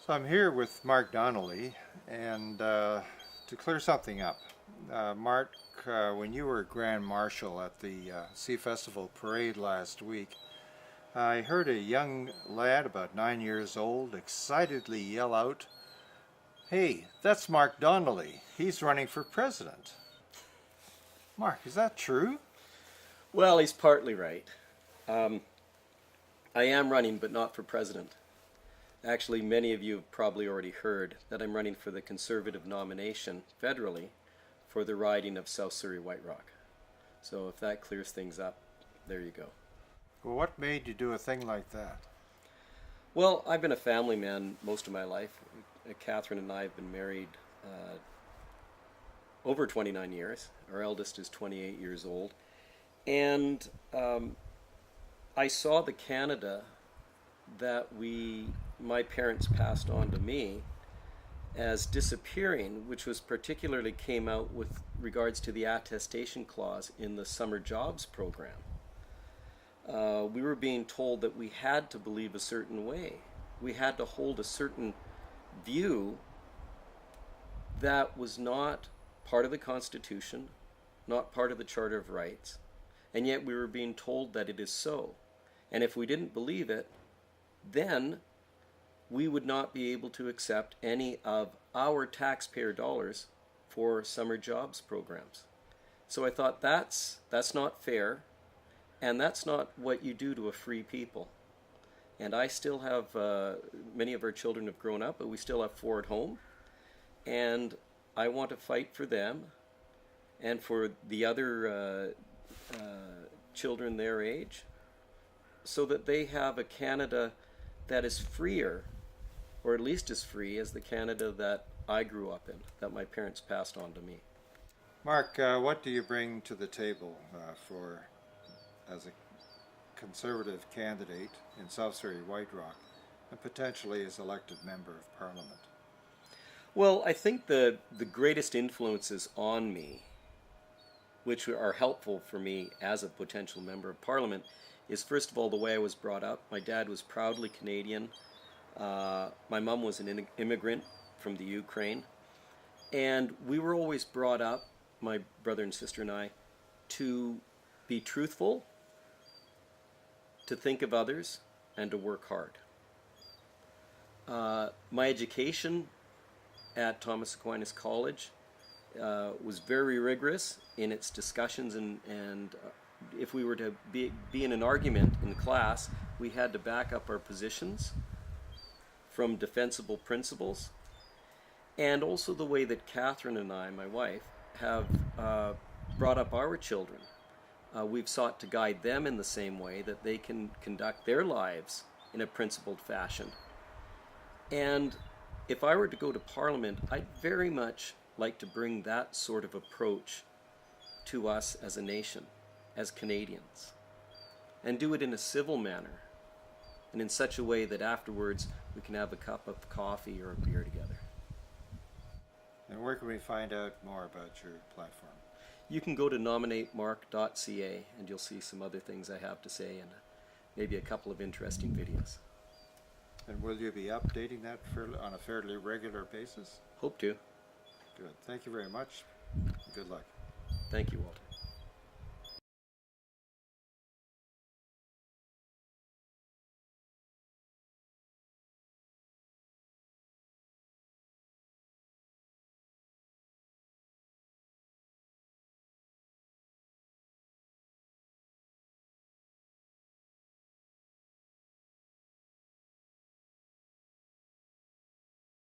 So I'm here with Mark Donnelly, and to clear something up, Mark, when you were Grand Marshal at the Sea Festival Parade last week, I heard a young lad about 9 years old excitedly yell out, "Hey, that's Mark Donnelly. He's running for president." Mark, is that true? Well, he's partly right. I am running, but not for president. Actually, many of you have probably already heard that I'm running for the Conservative nomination federally for the riding of South Surrey-White Rock. So if that clears things up, there you go. Well, what made you do a thing like that? Well, I've been a family man most of my life. Catherine and I have been married over 29 years. Our eldest is 28 years old. And I saw the Canada that my parents passed on to me as disappearing, which was particularly came out with regards to the attestation clause in the summer jobs program. We were being told that we had to believe a certain way. We had to hold a certain view that was not part of the Constitution, not part of the Charter of Rights, and yet we were being told that it is so. And if we didn't believe it, then we would not be able to accept any of our taxpayer dollars for summer jobs programs. So I thought that's not fair, and that's not what you do to a free people. And I still have, many of our children have grown up, but we still have 4 at home, and I want to fight for them and for the other children their age, so that they have a Canada that is freer, or at least as free as the Canada that I grew up in, that my parents passed on to me. Mark, what do you bring to the table as a Conservative candidate in South Surrey-White Rock and potentially as elected Member of Parliament? Well, I think the greatest influences on me, which are helpful for me as a potential Member of Parliament, is first of all the way I was brought up. My dad was proudly Canadian. My mom was an immigrant from the Ukraine. And we were always brought up, my brother and sister and I, to be truthful, to think of others, and to work hard. My education at Thomas Aquinas College was very rigorous in its discussions, and if we were to be in an argument in class, we had to back up our positions from defensible principles. And also the way that Catherine and I, my wife, have brought up our children. We've sought to guide them in the same way that they can conduct their lives in a principled fashion. And if I were to go to Parliament, I'd very much like to bring that sort of approach to us as a nation, as Canadians, and do it in a civil manner and in such a way that afterwards we can have a cup of coffee or a beer together. And where can we find out more about your platform? You can go to nominatemark.ca and you'll see some other things I have to say and maybe a couple of interesting videos. And will you be updating that on a fairly regular basis? Hope to. Good. Thank you very much. Good luck. Thank you, Walter.